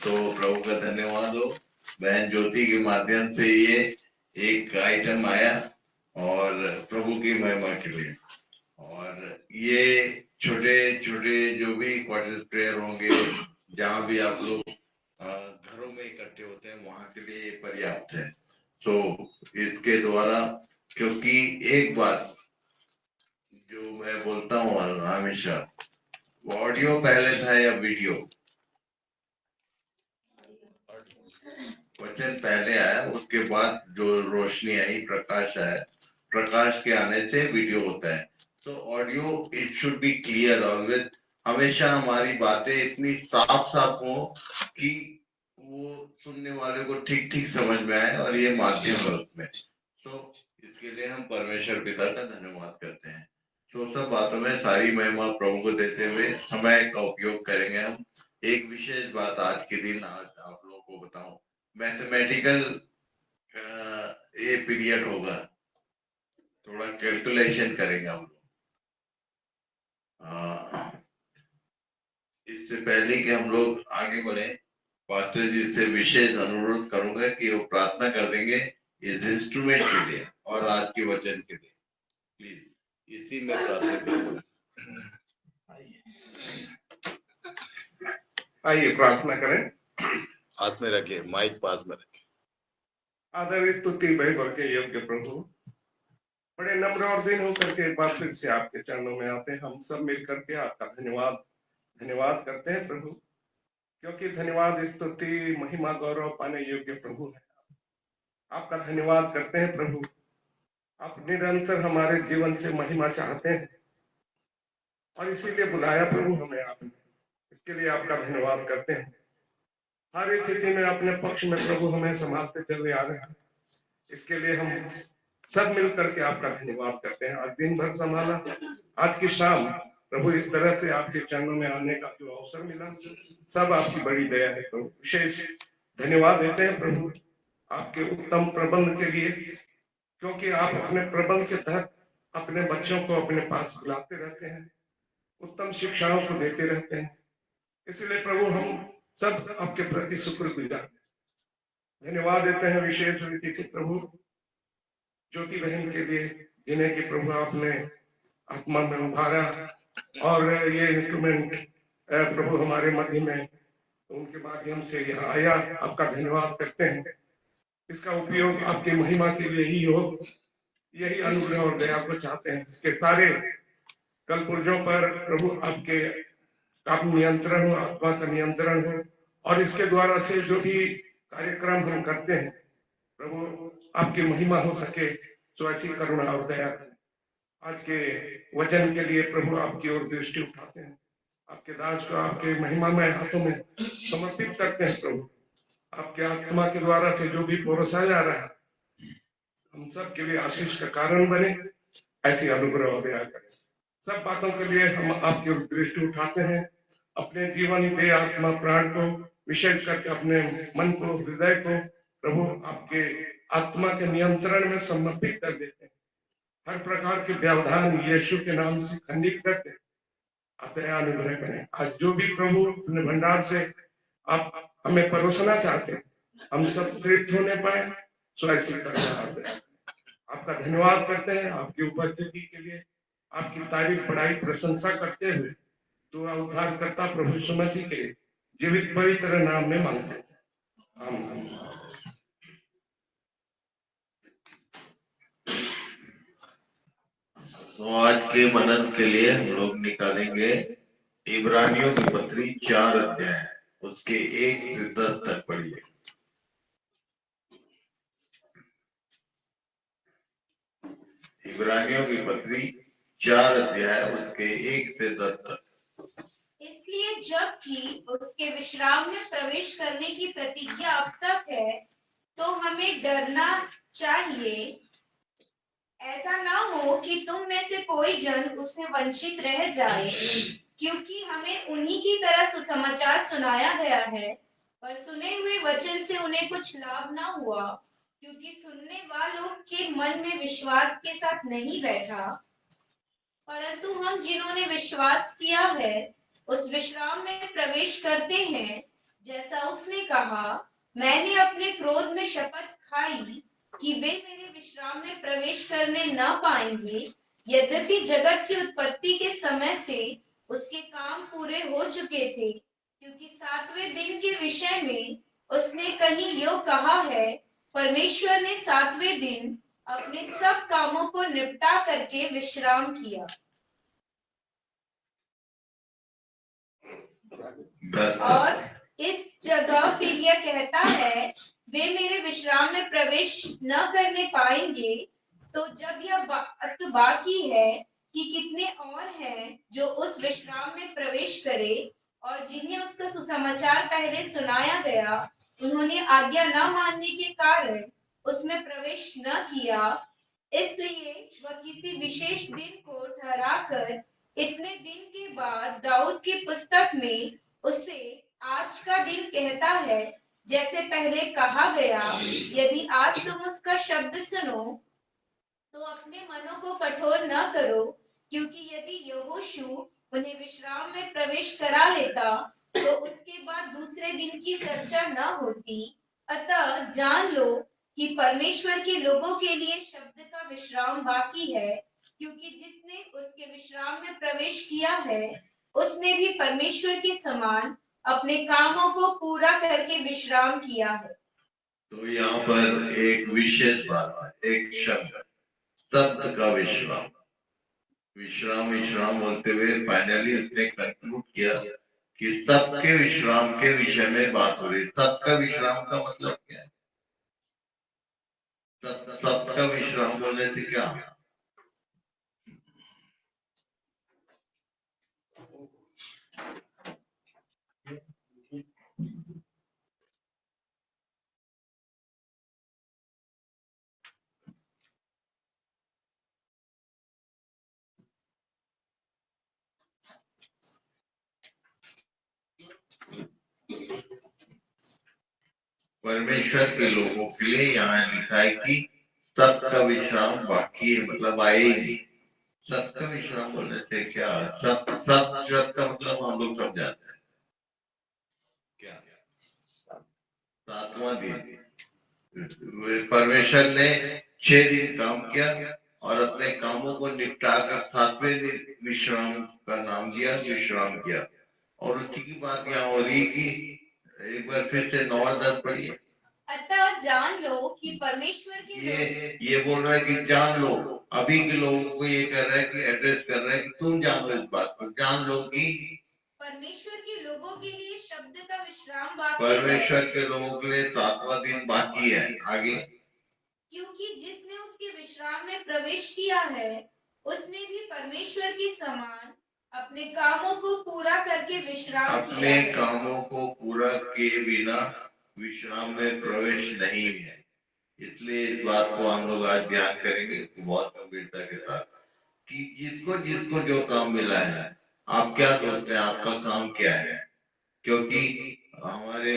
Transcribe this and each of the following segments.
तो प्रभु का धन्यवाद हो। बहन ज्योति के माध्यम से ये एक आइटम आया और प्रभु की महिमा के लिए। और ये छोटे छोटे जो भी क्वार्टर प्रेयर होंगे, जहाँ भी आप लोग घरों में इकट्ठे होते हैं, वहां के लिए पर्याप्त है। तो इसके द्वारा, क्योंकि एक बात जो मैं बोलता हूँ हमेशा, ऑडियो पहले था या वीडियो? वचन पहले आया, उसके बाद जो रोशनी आई, प्रकाश आया, प्रकाश के आने से वीडियो होता है। तो audio it should be clear always. हमेशा हमारी बातें इतनी साफ साफ हो कि वो सुनने वाले को ठीक ठीक समझ में आए, और ये माध्यम है उसमें। तो इसके लिए हम परमेश्वर पिता का धन्यवाद करते हैं। तो सब बातों में सारी महिमा प्रभु को देते हुए समय का उपयोग करेंगे हम। एक विशेष बात आज के दिन आज आप लोगों को बताऊं, मैथमेटिकल ये पीरियड होगा, थोड़ा कैलकुलेशन करेंगे हम लोग। इससे पहले कि हम लोग आगे बढ़े, पास्टर जी से विशेष अनुरोध करूंगा कि वो प्रार्थना कर देंगे इस इंस्ट्रूमेंट के लिए और आज के वचन के लिए। प्लीज इसी में प्रार्थना करूंगा। आइए प्रार्थना करें। हाथ में रखे, माइक पास में रखे। आदर स्तुति भय भर के योग्य प्रभु, बड़े नम्र और दिन होकर के एक बार फिर से आपके चरणों में आते हैं। हम सब मिल करके आपका धन्यवाद करते हैं प्रभु, क्योंकि धन्यवाद स्तुति महिमा गौरव पाने योग्य प्रभु है। आपका धन्यवाद करते हैं प्रभु। आप निरंतर हमारे जीवन से महिमा चाहते हैं और इसीलिए बुलाया प्रभु हमें आपने। इसके लिए आपका धन्यवाद करते हैं। हर स्थिति में अपने पक्ष में प्रभु हमें संभालते चले आ रहे हैं। इसके लिए हम सब मिलकर के आपका धन्यवाद करते हैं। आज दिन भर संभाला, आज की शाम प्रभु इस तरह से आपके चरणों में आने का जो अवसर मिला, सब आपकी बड़ी दया है प्रभु। विशेष धन्यवाद देते हैं प्रभु आपके उत्तम प्रबंध के लिए, क्योंकि आप अपने प्रबंध के तहत अपने बच्चों को अपने पास बुलाते रहते हैं, उत्तम शिक्षाओं को देते रहते हैं। इसलिए प्रभु हम सब आपके प्रति शुक्रगुजार धन्यवाद देते हैं। विशेष रीति से प्रभु ज्योति बहन के लिए, जिन्हें कि प्रभु आपने आत्मा में उभारा और ये इंस्ट्रूमेंट प्रभु हमारे मध्य में उनके माध्यम से यहाँ आया। आपका धन्यवाद करते हैं। इसका उपयोग आपकी महिमा के लिए ही हो, यही अनुग्रह और दया को चाहते हैं। इसके सारे कल पुर्जों पर प्रभु आपके आप नियंत्रण हो, आत्मा का नियंत्रण हो, और इसके द्वारा से जो भी कार्यक्रम हम करते हैं प्रभु आपकी महिमा हो सके, तो ऐसी करुणा और दया करें। आज के वचन के लिए प्रभु आपकी ओर दृष्टि उठाते हैं, आपके दास को आपके महिमामय हाथों में समर्पित करते हैं प्रभु। आपके आत्मा के द्वारा से जो भी परोसा जा रहा है, हम सब के लिए आशीष का कारण बने, ऐसी अनुग्रह और दया करें। सब बातों के लिए हम आपकी ओर दृष्टि उठाते हैं। अपने जीवन दे आत्मा प्राण को, विशेष करके अपने मन को, हृदय को प्रभु आपके आत्मा के नियंत्रण में समर्पित कर देते हैं। हर प्रकार के व्यवधान यीशु के नाम से खंडित करते हैं। आप दया अनुग्रह करें। आज जो भी प्रभु अपने भंडार से आप हमें परोसना चाहते हैं, हम सब तृप्त होने पाए, सो ऐसी करना आपका धन्यवाद करते हैं। आपकी उपस्थिति के लिए आपकी तारीफ बड़ाई प्रशंसा करते हुए दुआ उद्धारकर्ता प्रभु यीशु मसीह के जीवित पवित्र नाम में मांगते हैं, आमीन। तो आज के मनन के लिए हम लोग निकालेंगे इब्रानियों की पत्री 4 अध्याय, उसके 1 से 10 तक पढ़िए। इब्रानियों की पत्री 4 अध्याय, उसके 1 से 10 तक। इसलिए जबकि उसके विश्राम में प्रवेश करने की प्रतिज्ञा अब तक है, तो हमें डरना चाहिए। ऐसा ना हो कि तुम में से कोई जन उससे वंचित रह जाए, क्योंकि हमें उन्हीं की तरह सुसमाचार सुनाया गया है, पर सुने हुए वचन से उन्हें कुछ लाभ ना हुआ, क्योंकि सुनने वालों के मन में विश्वास के साथ नहीं बैठा। परंतु हम जिन्होंने विश्वास किया है उस विश्राम में प्रवेश करते हैं, जैसा उसने कहा, मैंने अपने क्रोध में शपथ खाई कि वे मेरे विश्राम में प्रवेश करने न पाएंगे, यद्यपि जगत की उत्पत्ति के समय से उसके काम पूरे हो चुके थे, क्योंकि 7वें दिन के विषय में उसने कहीं यो कहा है, परमेश्वर ने 7वें दिन अपने सब कामों को निपटा करके विश्राम किया। और इस जगह फिर यह कहता है, वे मेरे विश्राम में प्रवेश न करने पाएंगे। तो जब यह बात बाकी है कि कितने और हैं जो उस विश्राम में प्रवेश करे, और जिन्हें उसका सुसमाचार पहले सुनाया गया, उन्होंने आज्ञा न मानने के कारण उसमें प्रवेश न किया, इसलिए वह किसी विशेष दिन को ठहराकर इतने दिन के बाद दाऊद की पुस्तक में उसे आज का दिन कहता है, जैसे पहले कहा गया, यदि आज तुम उसका शब्द सुनो तो अपने मनों को कठोर न करो, क्योंकि यदि यहोशू उन्हें विश्राम में प्रवेश करा लेता तो उसके बाद दूसरे दिन की चर्चा न होती। अतः जान लो कि परमेश्वर के लोगों के लिए शब्द का विश्राम बाकी है, क्योंकि जिसने उसके विश्राम में प्रवेश किया है, उसने भी परमेश्वर के समान अपने कामों को पूरा करके विश्राम किया है। तो यहाँ पर एक विशेष बात है, एक शब्द, शब्द का विश्राम। विश्राम विश्राम बोलते हुए फाइनली उसने कंक्लूड किया कि सबके विश्राम के विषय में बात हो रही। सबका विश्राम का मतलब क्या है? सबका विश्राम बोलने से क्या? परमेश्वर के लोगों के लिए यहाँ लिखा है कि सबका विश्राम बाकी है, मतलब आए ही नहीं। सबका विश्राम बोलने से क्या? सब शब्द का मतलब हम लोग सब जानते हैं क्या? 7वां दिन परमेश्वर ने 6 दिन काम किया और अपने कामों को निपटा कर 7वें दिन विश्राम का नाम दिया, विश्राम किया। और उसी की बात यहाँ हो रही कि एक बार फिर से 9 और 10 पढ़िए। अतः जान लो कि परमेश्वर के ये बोल रहा है कि जान लो। अभी के लोगों को ये कर रहा है कि एड्रेस कर रहा है कि तुम जान लो, इस बात को जान लो कि परमेश्वर के लोगों के लिए शब्द का विश्राम बाकी परमेश्वर के लोगों के लिए 7वां दिन बाकी है। आगे, क्योंकि जिसने उसके विश्राम में प्रवेश किया है, उसने भी परमेश्वर के समान अपने कामों को पूरा करके विश्राम किया। अपने कामों को पूरा किए बिना विश्राम में प्रवेश नहीं है। इसलिए इस बात को हम लोग आज ध्यान करेंगे बहुत गंभीरता के साथ कि जिसको जिसको जो काम मिला है, आप क्या सोचते हैं आपका काम क्या है? क्योंकि हमारे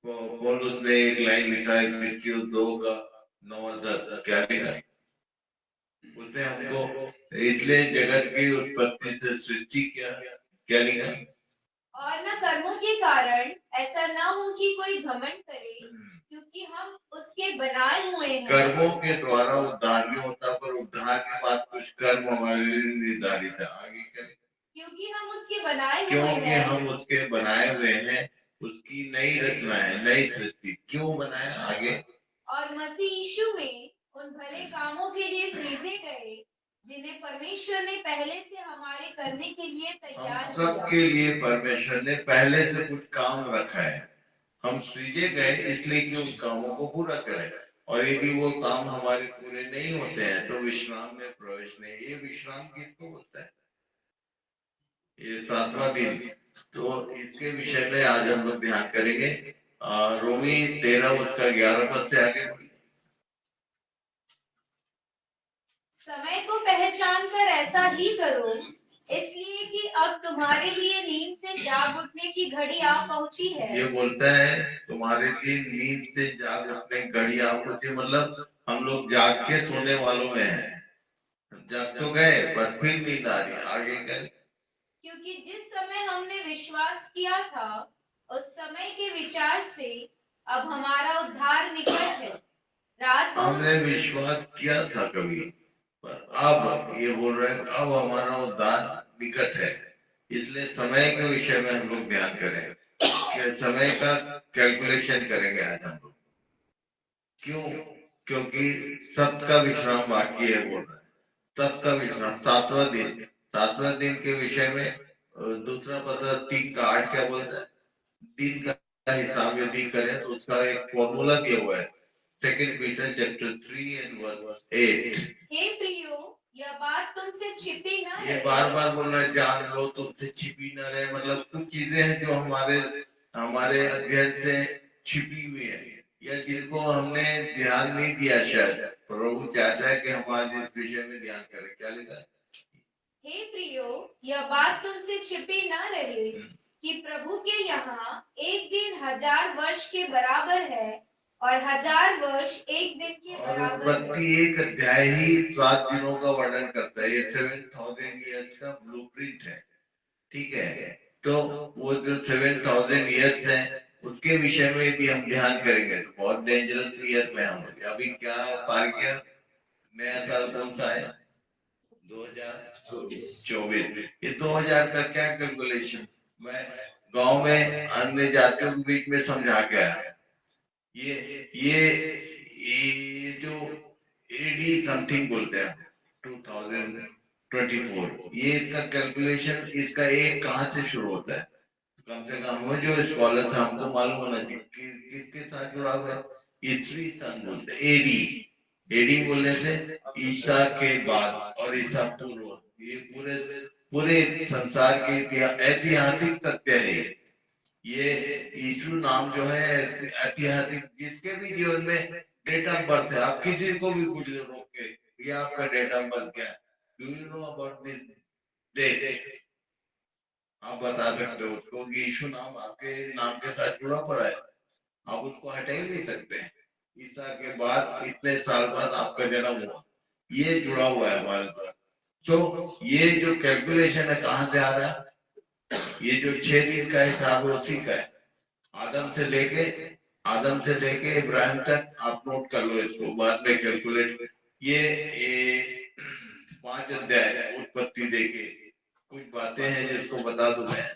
पौलुस ने एक लाइन लिखा है फिलिप्पियों 2 का 9 और 10, क्या लिखा है उसने हमको? इसलिए जगत की उत्पत्ति से सृष्टि क्या लिखा है? और न कर्मों के कारण ऐसा न हो कि कोई घमंड करे, क्योंकि हम उसके बनाए हुए हैं। कर्मों के द्वारा उद्धार भी होता, पर उद्धार के बाद कुछ कर्म हमारे लिए निर्धारित है। आगे करें, क्योंकि हम उसके बनाए हुए क्योंकि हैं। हम उसके बनाए हुए हैं, उसकी नई रचना है, नई सृष्टि। क्यों बनाया? आगे, और मसीह यीशु में उन भले कामों के लिए सृजे गए जिन्हें परमेश्वर ने पहले से हमारे करने के लिए तैयार किया। सबके लिए परमेश्वर ने पहले से कुछ काम रखा है। हम सृजे गए इसलिए कि उन कामों को पूरा करें, और यदि वो काम हमारे पूरे नहीं होते हैं तो विश्राम में प्रवेश नहीं। ये विश्राम किसको बोलता है? ये 7वां दिन। तो इसके विषय में आज हम लोग ध्यान करेंगे। रोमी 13 उसका 11 पद से आगे। समय को पहचान कर ऐसा ही करो, इसलिए कि अब तुम्हारे लिए नींद से जाग उठने की घड़ी आ पहुंची है। ये बोलता है तुम्हारे लिए नींद से जाग उठने की घड़ी आ पहुंची, मतलब हम लोग जाग के सोने वालों में हैं। जाग तो गए पर फिर नींद आ रही। आगे क्या? क्योंकि जिस समय हमने विश्वास किया था, उस समय के विचार से अब हमारा उद्धार निकट है। रात बहुत हमने विश्वास किया था कभी, पर अब ये बोल रहे हैं अब हमारा उद्धार निकट है। इसलिए समय के विषय में हम लोग ध्यान करें, समय का कैलकुलेशन करेंगे आज हम लोग। क्यों? क्योंकि सबका विश्राम बाकी है बोल रहे हैं, सबका विश्राम सातवां दिन के विषय में दूसरा पत्र 3:8 क्या बोलता है? दिन का हिसाब यदि करें तो उसका एक फॉर्मूला दिया हुआ है, 2 पीटर चैप्टर 3 एंड वर्स 8। हे प्रियो, यह बात तुमसे छिपी न ये रहे। बार बार बोल रहा है जान लो तुमसे छिपी न रहे, मतलब कुछ चीजें हैं जो हमारे अध्ययन से छिपी हुई है या जिनको हमने ध्यान नहीं दिया। शायद प्रभु चाहता है कि हम आज इस विषय में ध्यान करें। क्या लिखा है? हे प्रियो, यह बात तुमसे छिपी न रहे कि प्रभु के यहाँ एक दिन 1000 वर्ष के बराबर है और 1000 वर्ष एक दिन के और बराबर है। उत्पत्ति एक अध्याय ही 7 दिनों का वर्णन करता है। ये 7000 ईयर्स का ब्लूप्रिंट है, ठीक है। तो वो जो 7000 ईयर्स है उसके विषय में यदि हम ध्यान करेंगे तो बहुत डेंजरस ईयर में हम अभी क्या पार किया। नया साल कौन सा है? 2024। ये 2000 का क्या कैलकुलेशन मैं गांव में अन्य जातियों के बीच में समझा के आया। ये जो एडी समथिंग बोलते हैं 2024, ये इसका कैलकुलेशन इसका एक कहाँ से शुरू होता है? कम से कम वो जो स्कॉलर था हमको मालूम होना चाहिए किसके साथ जुड़ा हुआ है। ईसवी सन बोलते हैं, एडी बोलने से ईसा के बाद और ईसा पूर्व, ये पूरे पूरे संसार के ऐतिहासिक सत्य है। ये यीशु नाम जो है ऐतिहासिक, जिसके भी जीवन में डेट ऑफ बर्थ है, आप किसी को भी पूछ लो रोक के, ये आपका डेट ऑफ बर्थ क्या है, do you know about this date, आप बता सकते हो उसको कि यीशु नाम आपके नाम के साथ जुड़ा पड़ा है, आप उसको हटा ही नहीं सकते। ईसा के बाद इतने साल बाद आपका जन्म हुआ, ये जुड़ा हुआ है हमारे साथ। तो ये जो कैलकुलेशन है कहाँ से आ रहा है? ये जो 6 दिन का हिसाब है उसी का है। आदम से लेके इब्राहिम तक आप नोट कर लो इसको, बाद में कैलकुलेट। ये 5 अध्याय उत्पत्ति देके कुछ बातें हैं जिसको बता दूं मैं।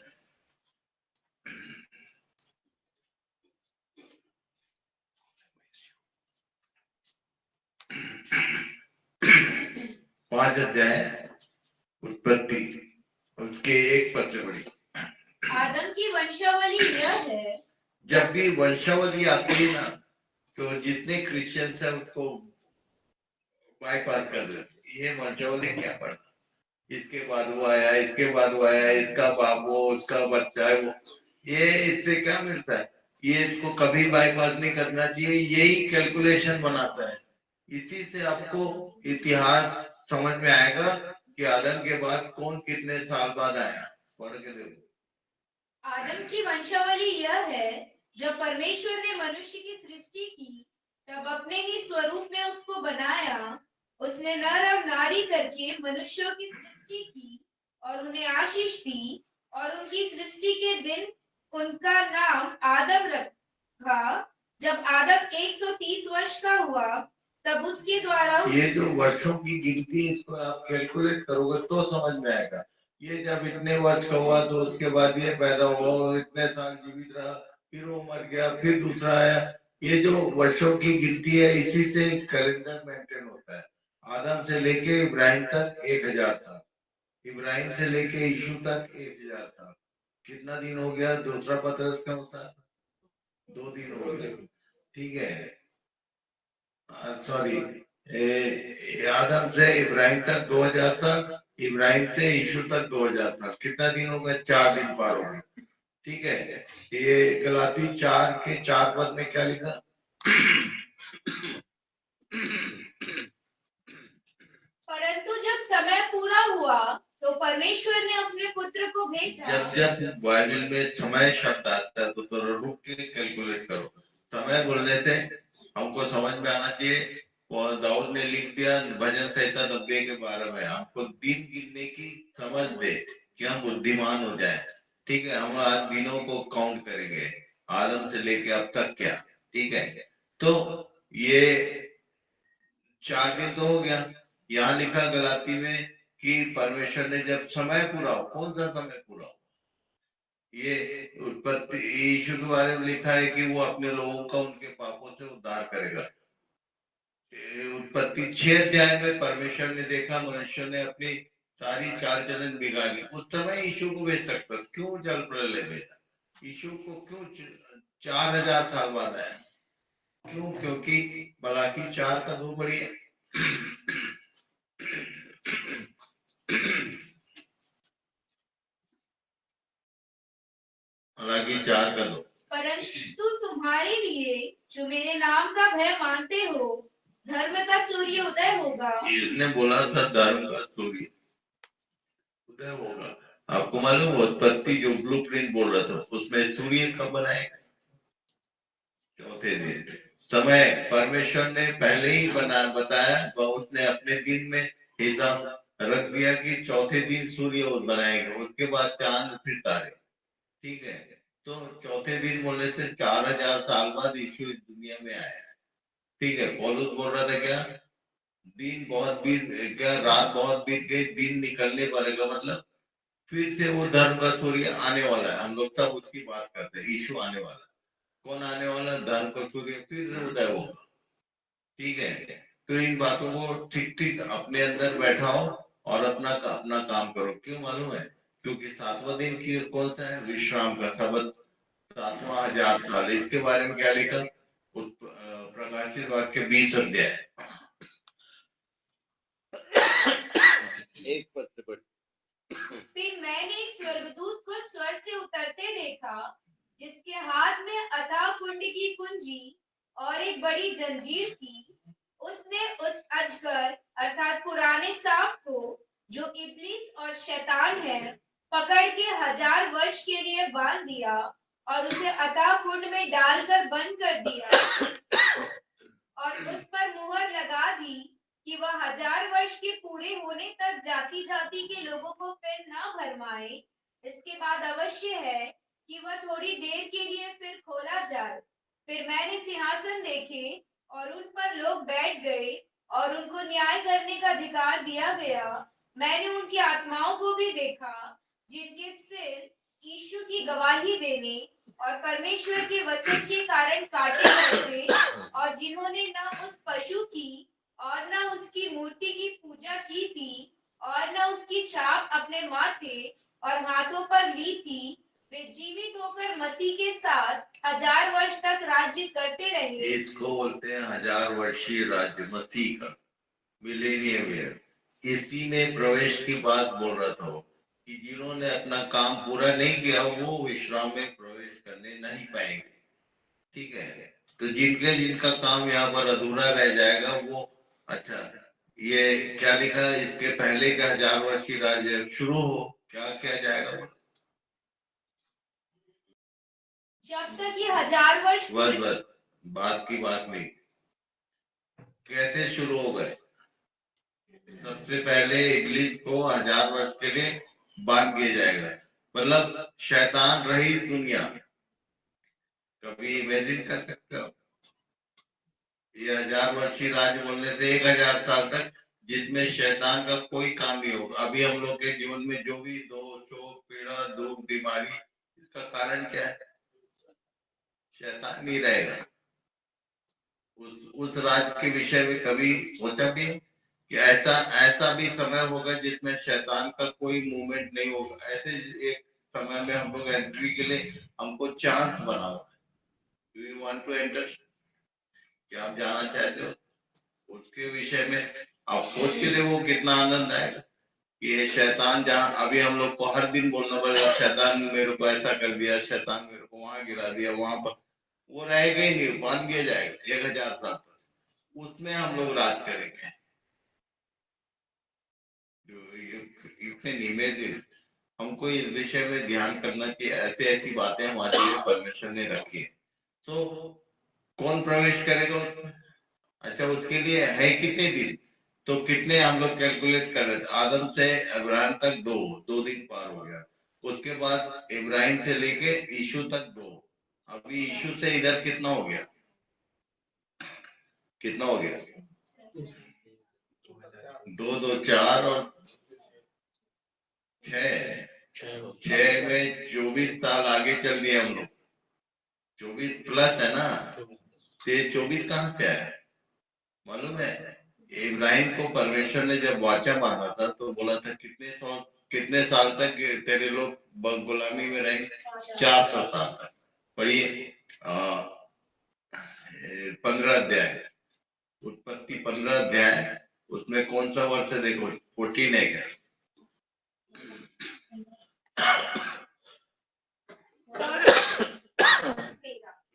पांच अध्याय उत्पत्ति, उसके एक पद से पढ़ी। आदम की वंशावली यह है। जब भी वंशावली आती है ना तो जितने क्रिश्चियन है उसको बाईपास कर देते। ये वंशावली क्या पढ़ना, इसके बाद वो आया, इसके बाद वो आया, इसका बाप वो, उसका बच्चा है वो, ये इससे क्या मिलता है? ये इसको कभी बाईपास नहीं करना चाहिए, यही कैलकुलेशन बनाता है। इसी से आपको इतिहास समझ में आएगा कि आदम के बाद कौन कितने साल बाद आया। पढ़ के देखो। आदम की वंशावली यह है, जब परमेश्वर ने मनुष्य की सृष्टि की तब अपने ही स्वरूप में उसको बनाया, उसने नर और नारी करके मनुष्यों की सृष्टि की और उन्हें आशीष दी और उनकी सृष्टि के दिन उनका नाम आदम रखा। जब आदम 130 वर्ष का हुआ तब उसके द्वारा ये जो वर्षों की गिनती इसको आप कैलकुलेट करोगे तो समझ में आएगा। ये जब इतने वर्ष का हुआ तो उसके बाद ये पैदा हुआ, इतने साल जीवित रहा, फिर वो मर गया, फिर दूसरा आया। ये जो वर्षों की गिनती है इसी से कैलेंडर मेंटेन होता है। आदम से लेके इब्राहिम तक 1000 साल, इब्राहिम से लेके यीशु तक 1000 साल। कितना दिन हो गया? दूसरा पत्रस के अनुसार 2 दिन हो गए, ठीक है। सॉरी, आदम से इब्राहिम तक 2000 साल, इब्राहिम से यीशु तक 2000 साल। कितना दिन हो गए? 4 दिन पार हो गए, ठीक है। ये गलाती 4 के 4 पद में क्या लिखा? परंतु जब समय पूरा हुआ तो परमेश्वर ने अपने पुत्र को भेजा। जब बाइबल में समय शब्द आता है तो रुक के कैलकुलेट करो। समय बोलने से हमको समझ में आना चाहिए। और दाऊद ने लिख दिया भजन संहिता 90 के 12 में, हमको दिन गिनने की समझ दे कि हम बुद्धिमान हो जाए, ठीक है। हम आज दिनों को काउंट करेंगे, आदम से लेके अब तक क्या, ठीक है। तो ये 4 दिन तो हो गया। यहाँ लिखा गलाती में कि परमेश्वर ने जब समय पूरा हो, कौन सा समय पूरा हो, ये उत्पत्ति यीशु के बारे में लिखा है कि वो अपने लोगों का उनके पापों से उद्धार करेगा। उत्पत्ति 6 अध्याय में परमेश्वर ने देखा मनुष्य ने अपनी सारी चाल चलन बिगाड़ ली, उस समय यीशु को भेज सकता था, क्यों जल प्रलय भेजा? यीशु को क्यों 4000 साल बाद आया? क्यों? क्योंकि मलाकी 4 का 2 बढ़िया मलाकी 4 का 2। परंतु तुम्हारे लिए जो मेरे नाम का भय मानते हो, धर्म का सूर्य उदय होगा। इसने बोला था धर्म का सूर्य उदय होगा। आपको मालूम उत्पत्ति जो ब्लूप्रिंट बोल रहा था उसमें सूर्य कब बनाएगा? चौथे दिन। समय परमेश्वर ने पहले ही बताया, उसने अपने दिन में हिसाब रख दिया कि चौथे दिन सूर्य बनाएगा, उसके बाद चांद फिर तारे, ठीक है। तो चौथे दिन बोलने से 4000 साल बाद यीशु इस दुनिया में आया, ठीक है। पौलुस बोल रहा था क्या, दिन बहुत बीत क्या, रात बहुत बीत गई, दिन निकलने वाले का मतलब फिर से वो धर्म का सूर्य आने वाला है। हम लोग सब उसकी बात करते हैं, यीशु आने वाला। कौन आने वाला? धर्म का सूर्य फिर से उदय होगा, ठीक है। तो इन बातों को ठीक ठीक अपने अंदर बैठाओ और अपना काम करो। क्यों मालूम है? क्योंकि 7वां दिन की कौन सा है? विश्राम का सबत, 7वां 1000 साल। इसके बारे में क्या लिखा? प्रकाशित वाक्य 20 अध्याय 1 पद से पढ़। फिर मैंने एक स्वर्गदूत को स्वर्ग से उतरते देखा, जिसके हाथ में अथाह कुंड की कुंजी और एक बड़ी जंजीर थी। उसने उस अजगर अर्थात पुराने सांप को, जो इब्लीस और शैतान है, पकड़ के 1000 वर्ष के लिए बांध दिया और उसे अथाह कुंड में डालकर बंद कर दिया और उस पर मुहर लगा दी कि वह 1000 वर्ष के पूरे होने तक जाति जाति के लोगों को फिर न भरमाए। इसके बाद अवश्य है कि वह थोड़ी देर के लिए फिर खोला जाए। फिर मैंने सिंहासन देखे और उन पर लोग बैठ गए और उनको न्याय करने का अधिकार दिया गया। मैंने उनकी आत्माओं को भी देखा, जिनके सिर यीशु की गवाही देने और परमेश्वर के वचन के कारण काटे गए थे, और जिन्होंने न उस पशु की और न उसकी मूर्ति की पूजा की थी और न उसकी छाप अपने माथे और हाथों पर ली थी, वे जीवित होकर मसीह के साथ 1000 वर्ष तक राज्य करते रहे। इसको बोलते हैं 1000 वर्षीय राज्य, मसीह का मिलेनियम ईयर। इसी में प्रवेश की बात बोल रहा था वो, कि जिन्होंने अपना काम पूरा नहीं किया वो विश्राम में प्रवेश करने नहीं पाएंगे, ठीक है। तो जिनका काम यहाँ पर अधूरा रह जाएगा वो, अच्छा ये क्या लिखा है? इसके पहले का 1000 वर्षीय राज्य शुरू हो, क्या किया जाएगा? जब तक ये 1000 वर्ष बस बात की बात नहीं, कैसे शुरू हो गए? सबसे पहले इब्लीस को 1000 वर्ष के लिए बांध दिया जाएगा, मतलब शैतान रही दुनिया। कभी इमेजिन कर सकते हो? ये 1000 वर्षीय राज्य बोलने से 1000 साल तक जिसमें शैतान का कोई काम नहीं होगा। अभी हम लोग के जीवन में जो भी दोष, शोक, पीड़ा, दुख, बीमारी, इसका कारण क्या है? शैतान नहीं रहेगा। उस राज के विषय में कभी सोचा भी कि ऐसा भी समय होगा जिसमें शैतान का कोई मूवमेंट नहीं होगा? ऐसे एक समय में हम लोग एंट्री के लिए हमको चांस बना हुआ है। Do you want to enter? क्या आप जाना चाहते हो? उसके विषय में आप सोच के देखो कितना आनंद आएगा। ये शैतान जहाँ अभी हम लोग को हर दिन बोलना पड़ेगा, शैतान मेरे को ऐसा कर दिया, शैतान मेरे को वहां गिरा दिया, वहां पर, वो रहेगा ही नहीं, बांध दिया जाएगा 1000 साल तक। उसमें हम लोग राज करेंगे। You can imagine, हमको इस विषय में ध्यान करना चाहिए। ऐसी ऐसी बातें हमारे लिए परमेश्वर ने रखी है। तो कौन प्रवेश करेगा उसमें? अच्छा, उसके लिए है कितने दिन? तो कितने हम लोग कैलकुलेट कर रहे थे? आदम से इब्राहिम तक 2 दिन पार हो गया। उसके बाद इब्राहिम से लेके यीशु तक 2, अभी इशू से इधर कितना हो गया, कितना हो गया, 2 2 4 और 6 में 24 साल आगे चल दिए हम लोग, 24 प्लस है ना, तो ये 24 कहाँ से आया मालूम है? इब्राहिम को परमेश्वर ने जब वाचा बांधा था तो बोला था कितने साल तक तेरे लोग गुलामी में रहेंगे, 400 साल तक। पढ़िए 15 अध्याय, उत्पत्ति 15 अध्याय, उसमें कौन सा वर्ष है देखो, 14 है क्या?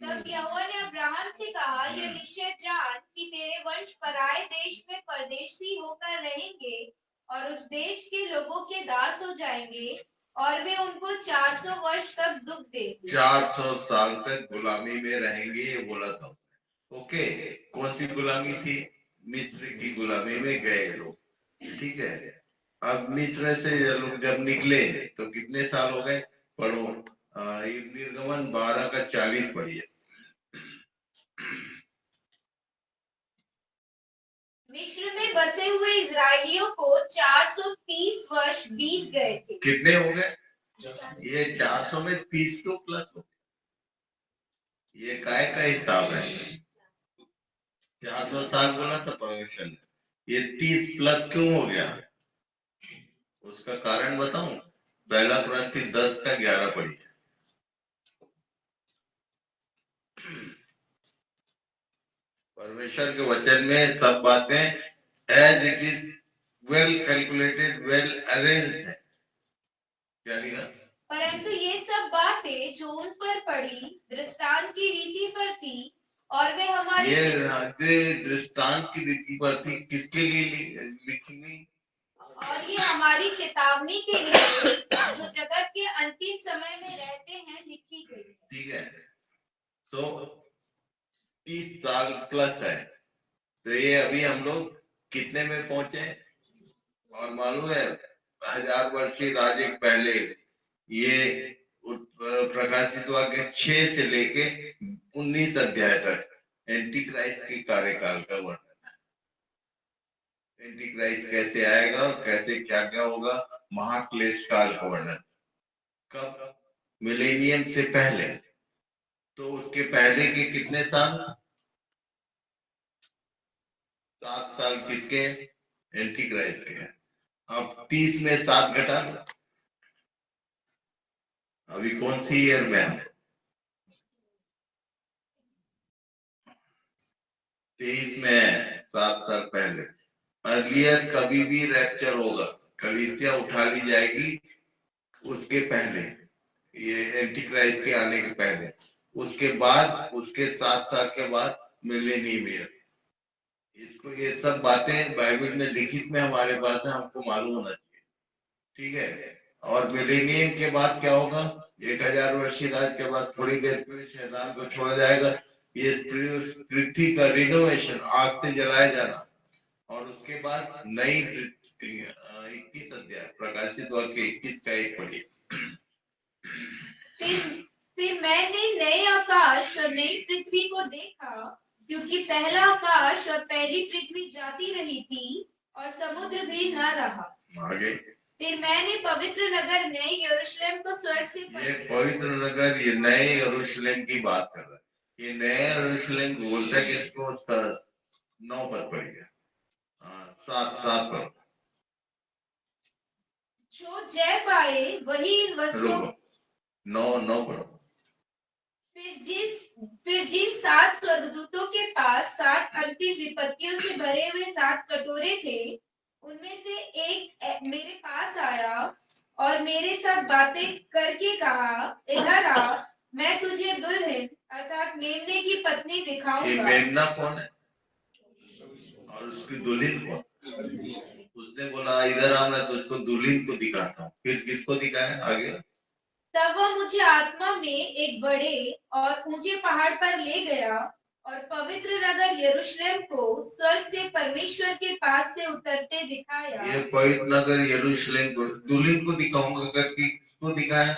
तब यहोवा ने अब्राहम से कहा, यह निश्चय जान कि तेरे वंश पराए देश में परदेशी होकर रहेंगे और उस देश के लोगों के दास हो जाएंगे और वे उनको 400 वर्ष तक दुख देंगे। 400 साल तक गुलामी में रहेंगे, ये बोला था। ओके, कौन सी गुलामी थी? मिस्र की गुलामी में गए लोग, ठीक है। अब मिस्र से ये लोग जब निकले तो कितने साल हो गए, पढ़ो निर्गमन 12 का 40 पढ़िए। मिस्र में बसे हुए इजरायलियों को 430 वर्ष बीत गए थे। कितने हो गए? ये 400 में 30 क्यों प्लस हो? ये काय का हिसाब है? 400 साल बोला था परमेश्वर ने, ये 30 प्लस क्यों हो गया? उसका कारण बताऊं? पहला कुरिन्थी 10 का 11 पढ़िए। परमेश्वर के वचन में सब बातें as it is well calculated, well arrange है। क्या लिखा? परंतु ये सब बातें जो उन पर पड़ी दृष्टांत की रीति पर थी और वे हमारे ये दृष्टांत की रीति पर थी, किसके लिए लिखी गई? और ये हमारी चेतावनी के लिए जो जगत के अंतिम समय में रहते हैं लिखी गई है। ठीक है, तो 30 साल प्लस है, तो ये अभी हम लोग कितने में पहुंचे? और मालूम है 1000 वर्षीय राज्य पहले ये प्रकाशित वाक्य 6 से लेके 19 अध्याय तक एंटी क्राइस्ट के कार्यकाल का वर्णन है। एंटी क्राइस्ट कैसे आएगा और कैसे क्या क्या होगा, महाक्लेश काल का वर्णन। कब? मिलेनियम से पहले। तो उसके पहले के कितने साल? 7 साल किसके? एंटी क्राइस्ट के। अब 30 में 7 घटा दो, अभी कौन सी ईयर में हम? 23 में 7 साल पहले। अर्लियर कभी भी रैप्चर होगा, कलीसिया उठा ली जाएगी उसके पहले, ये एंटी क्राइस्ट के आने के पहले। उसके बाद, उसके 7 साल के बाद मिलेनियम ईयर। इसको ये सब बातें बाइबल में लिखित में हमारे पास है, हमको मालूम होना चाहिए, ठीक है। और मिलेनियम के बाद क्या होगा? 1000 वर्षीय राज के बाद थोड़ी देर के लिए शैतान को छोड़ा जाएगा, ये पृथ्वी का रिनोवेशन, आग से जलाया जाना, और उसके बाद नई 21 अध्याय प्रकाशित वाक्य 21 का 1 पढ़िए। फिर मैंने नए आकाश और नई पृथ्वी को देखा, क्योंकि पहला आकाश और पहली पृथ्वी जाती रही थी और समुद्र भी न रहा। आगे फिर मैंने पवित्र नगर नए यरूशलेम को स्वर्ग से, ये पवित्र नगर, ये नए यरूशलेम की बात कर रहा है। ये नए यरूशलेम बोलता है किसको? 9 पद पढ़िए, 7 पद। जो जय पाए वही इन वस्तुओं, 9 पढ़ो। फिर जिन 7 स्वर्गदूतों के पास 7 अंतिम विपत्तियों से भरे हुए 7 कटोरे थे, उनमें से एक मेरे पास आया और मेरे साथ बातें करके कहा, इधर आ, मैं तुझे दुल्हन अर्थात मेमने की पत्नी दिखाऊंगा। मेमना कौन है और उसकी दुल्हन कौन? उसने बोला इधर आ, मैं तुझको दुल्हन को दिखाता हूँ। फिर किसको दिखाया आगे? तब वह मुझे आत्मा में एक बड़े और ऊंचे पहाड़ पर ले गया और पवित्र नगर यरूशलेम को स्वर्ग से परमेश्वर के पास से उतरते दिखाया। ये पवित्र नगर यरूशलेम को दुल्हन को दिखाऊंगा करके किसको दिखाया?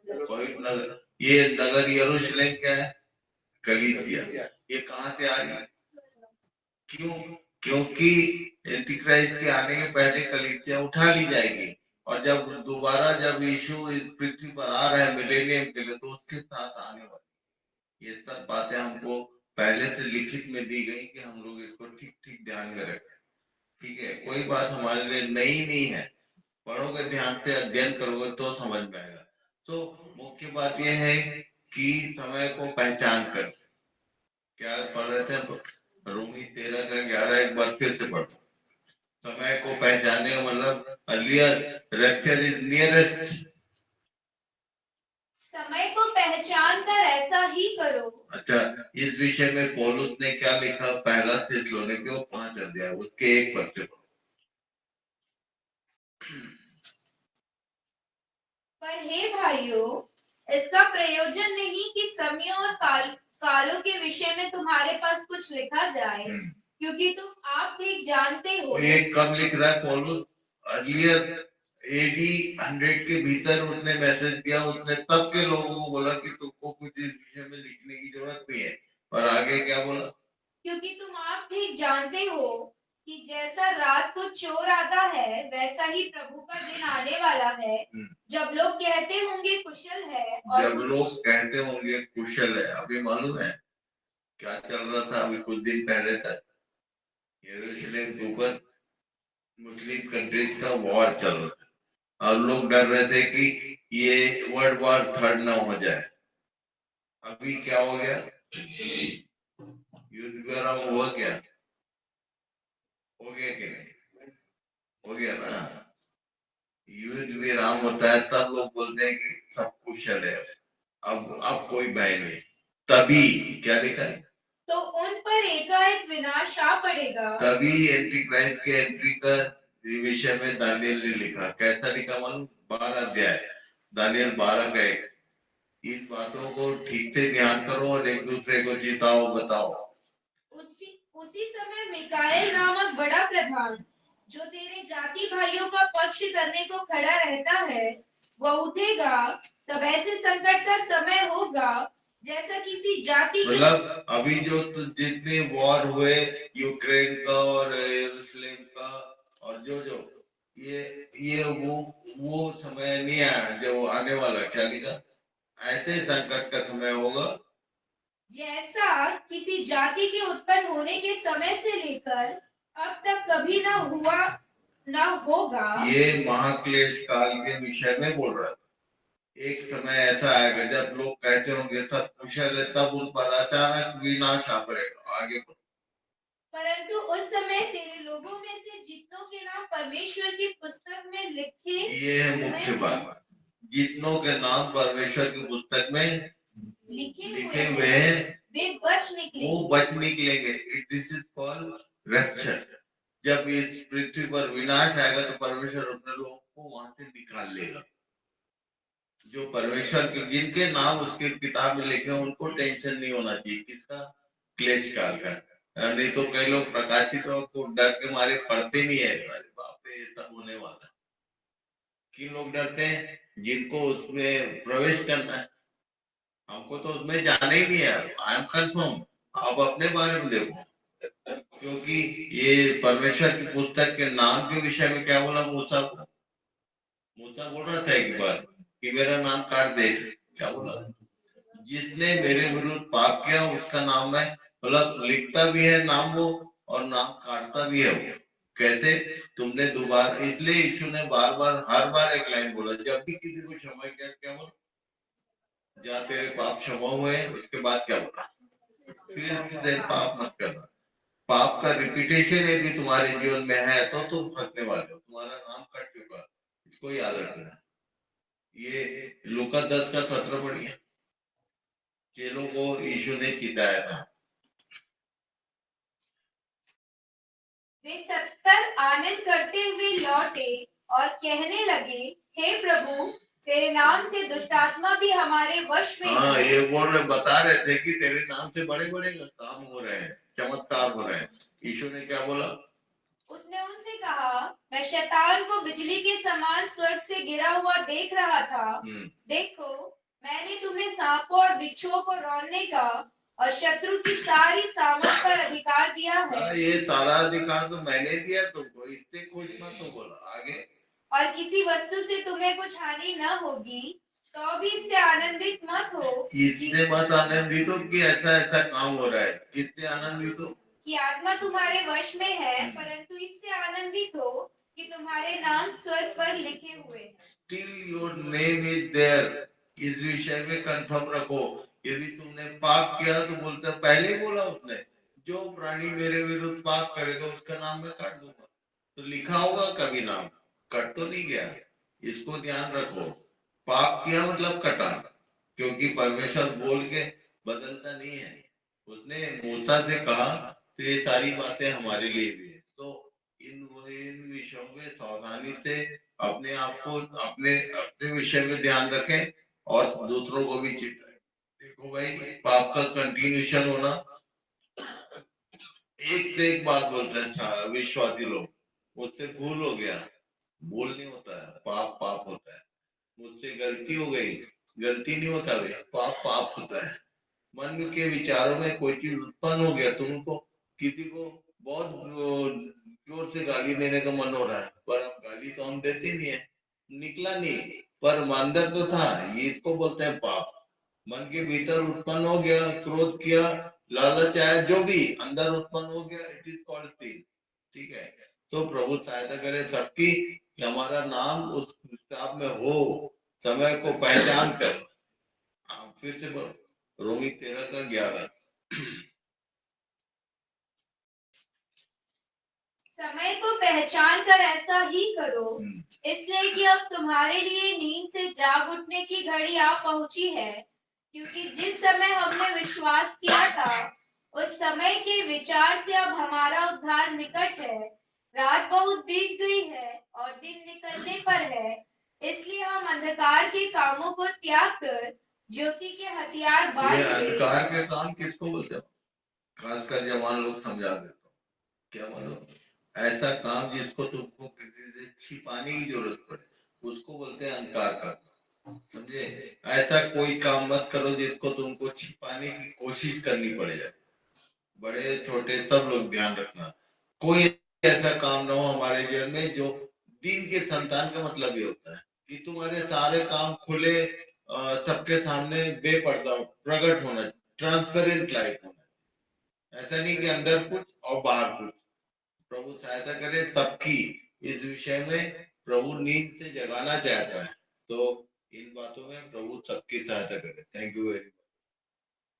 पवित्र नगर। ये नगर यरूशलेम क्या है? कलीसिया। ये कहाँ से आ रही है? क्यों? क्योंकि एंटीक्राइस्ट के आने के पहले कलीसिया उठा ली जाएगी, और जब दोबारा जब यीशु इस पृथ्वी पर आ रहे हैं मिलेनियम के लिए, तो उसके साथ आने वाली ये सब बातें हमको पहले से लिखित में दी गई कि हम लोग इसको ठीक ठीक ध्यान में रखें। ठीक है, कोई बात हमारे लिए नई नहीं है, पढ़ोगे ध्यान से अध्ययन करोगे तो समझ में आएगा। तो मुख्य बात यह है कि समय को पहचान कर, क्या पढ़ रहे थे रोमी 13 का 11 एक बार फिर से पढ़ो। समय को पहचानने का मतलब अर्लियर रैप्चर इज नियरेस्ट। समय को पहचान कर ऐसा ही करो। अच्छा, इस विषय में पौलुस ने क्या लिखा? पहला थिस्सलुनीकियों 5 अध्याय उसके 1 पद से। पर हे भाइयों, इसका प्रयोजन नहीं कि समयों और कालों के विषय में तुम्हारे पास कुछ लिखा जाए, क्योंकि तुम आप ठीक जानते हो। ये कब लिख रहा है पौलुस? अर्लियर एडी 100 के भीतर उसने मैसेज दिया। उसने तब के लोगों को बोला कि तुमको कुछ इस विषय में लिखने की जरूरत नहीं है, और आगे क्या बोला? क्योंकि तुम आप ठीक जानते हो कि जैसा रात को चोर आता है, वैसा ही प्रभु का दिन आने वाला है, जब लोग कहते होंगे कुशल है, और जब लोग कहते होंगे कुशल है। अभी मालूम है क्या चल रहा था? अभी कुछ दिन पहले तक यरूशलेम के ऊपर मुस्लिम कंट्रीज का वॉर चल रहा था, और लोग डर रहे थे कि ये वर्ल्ड वॉर 3 ना हो जाए। अभी क्या हो गया? युद्ध विराम हुआ क्या? हो गया कि नहीं? हो गया ना। युद्ध विराम होता है तब लोग बोलते हैं कि सब कुशल है, अब कोई भय नहीं। तभी क्या लिखा है? तो उन पर एकाएक विनाश आ पड़ेगा। तभी एंटी क्राइस्ट के एंट्री का विषय में दानियल ने लिखा। कैसा लिखा मालूम? 12 अध्याय दानियल 12 का 1। इन बातों को ठीक से ध्यान करो और एक दूसरे को चिताओ, बताओ। उसी समय मिकाएल नामक बड़ा प्रधान, जो तेरे जाति भाइयों का पक्ष करने को खड़ा रहता है, वह उठेगा। तब ऐसे संकट का समय होगा जैसा किसी जाति मतलब अभी जो जितने वॉर हुए यूक्रेन का और यरूशलेम का, और जो जो ये वो समय नहीं आया जो आने वाला। क्या लिखा? ऐसे संकट का समय होगा जैसा किसी जाति के उत्पन्न होने के समय से लेकर अब तक कभी ना हुआ ना होगा। ये महाक्लेश काल के विषय में बोल रहा था। एक समय ऐसा आएगा जब लोग कहते होंगे सब कुशल है, तब उन पर अचानक विनाश आ पड़ेगा। आगे परंतु उस समय तेरे लोगों में से जितनों के नाम परमेश्वर की पुस्तक में लिखे, ये है मुख्य बात। जितनों के नाम परमेश्वर की पुस्तक में लिखे हुए हैं वे बच निकलेंगे। वो बच निकलेंगे। This is called rapture. जब इस पृथ्वी पर विनाश आएगा तो परमेश्वर अपने लोगों को वहां से निकाल लेगा। जो परमेश्वर के जिनके नाम उसके किताब में लिखे उनको टेंशन नहीं होना चाहिए। किसका? क्लेश काल का। नहीं तो कई लोग प्रकाशित को डर के मारे पढ़ते नहीं है। अरे बाप रे, ये सब होने वाला। किन लोग डरते हैं? जिनको उसमें प्रवेश करना है। हमको तो उसमें जाना ही नहीं है। I am confirm. आप अपने बारे में देखो, क्योंकि ये परमेश्वर की पुस्तक के नाम के विषय में क्या बोला मूसा को? मूसा बोल रहा था एक बार कि मेरा नाम काट दे। क्या बोला? जिसने मेरे विरुद्ध पाप किया उसका नाम मैं मतलब लिखता भी है नाम वो, और नाम काटता भी है वो। कैसे? तुमने दोबारा, इसलिए यीशु ने बार बार हर बार एक लाइन बोला जब भी किसी को क्षमा किया। क्या बोला? जा तेरे पाप क्षमा हुए। उसके बाद क्या बोला? फिर पाप मत करना। पाप का रिपीटेशन यदि तुम्हारे जीवन में है तो तुम फंसने वाले हो। तुम्हारा नाम कट चुका, इसको याद रखना। ये लूका 10 का 17 पढ़िए। चेलों को यीशु ने चिताया था। वे 70 आनंद करते हुए लौटे और कहने लगे, हे प्रभु, तेरे नाम से दुष्ट आत्मा भी हमारे वश में है। ये बोल रहे, बता रहे थे कि तेरे नाम से बड़े बड़े काम हो रहे हैं, चमत्कार हो रहे हैं। यीशु ने क्या बोला? उसने उनसे कहा, मैं शैतान को बिजली के समान स्वर्ग से गिरा हुआ देख रहा था। देखो, मैंने तुम्हें सांपों और बिच्छुओं को रौंदने का और शत्रु की सारी सामर्थ पर अधिकार दिया है। ये सारा अधिकार तो मैंने दिया तुमको, इससे खुश मत हो। बोला आगे। और किसी वस्तु से तुम्हें कुछ हानि न होगी, तो भी इससे आनंदित मत हो इससे मत आनंदित हो कि ऐसा ऐसा काम हो रहा है। किससे आनंदित हो? कि आत्मा तुम्हारे वश में है, परंतु इससे आनंदित हो कि तुम्हारे नाम स्वर्ग पर लिखे हुए हैं। Still your name is there. इस विषय में कंफर्म रखो। यदि तुमने पाप किया तो बोलते, पहले बोला उसने, जो प्राणी मेरे विरुद्ध पाप करेगा उसका नाम मैं काट दूंगा। तो लिखा होगा कभी नाम, कट तो नहीं गया। इसको ध्यान रखो। पाप किया मतलब कटा, क्योंकि परमेश्वर बोल के बदलता नहीं है। उसने मूसा से कहा तो ये सारी बातें हमारे लिए भी है। तो इन विषयों में सावधानी से अपने आप को अपने अपने विषय में ध्यान रखें और दूसरों को भी चिताएं। देखो भाई, पाप का कंटिन्यूशन होना, एक से एक बात बोलते हैं विश्वासी लोग, मुझसे भूल हो गया। भूल नहीं होता है, पाप पाप होता है। मुझसे गलती हो गई, गलती नहीं होता भाई, पाप पाप होता है। मन के विचारों में कोई चीज उत्पन्न हो गया, तुमको किसी को बहुत जोर से गाली देने का मन हो रहा है, पर अब गाली तो हम देते नहीं है, निकला नहीं, पर अंदर तो था। ये इसको बोलते हैं पाप। मन के भीतर उत्पन्न हो गया, क्रोध किया, लालच आया, जो भी अंदर उत्पन्न हो गया, इट इज कॉल्ड sin। ठीक है, तो प्रभु सहायता करे सबकी कि हमारा नाम उस किताब में हो, समय को पहचान कर। फिर से बोलो, रोमी 13:11। समय को पहचान कर ऐसा ही करो, इसलिए कि अब तुम्हारे लिए नींद से जाग उठने की घड़ी आ पहुंची है। क्योंकि जिस समय हमने विश्वास किया था, उस समय के विचार से अब हमारा उद्धार निकट है। रात बहुत बीत गई है और दिन निकलने पर है। इसलिए हम अंधकार के कामों को त्याग कर ज्योति के हथियार बांध ये ले। अंधकार के काम किसको बोलते हैं? खासकर जवान लोग समझा देता हूँ। क्या मालूम? ऐसा काम जिसको तुमको किसी से छिपाने की जरूरत पड़े, उसको बोलते हैं अंधकार का। समझे? ऐसा कोई काम मत करो जिसको तुमको छिपाने की कोशिश करनी पड़ जाए। बड़े छोटे सब लोग ध्यान रखना, कोई ऐसा काम ना हो हमारे जीवन में जो दिन के संतान का मतलब ये होता है कि तुम्हारे सारे काम खुले, सबके सामने बेपर्दा प्रकट होना, ट्रांसपेरेंट लाइफ होना। ऐसा नहीं कि अंदर कुछ और बाहर कुछ। प्रभु सहायता करे सबकी इस विषय में। प्रभु नींद से जगाना चाहता है, तो इन बातों में प्रभु सबकी सहायता करे। Thank you very much.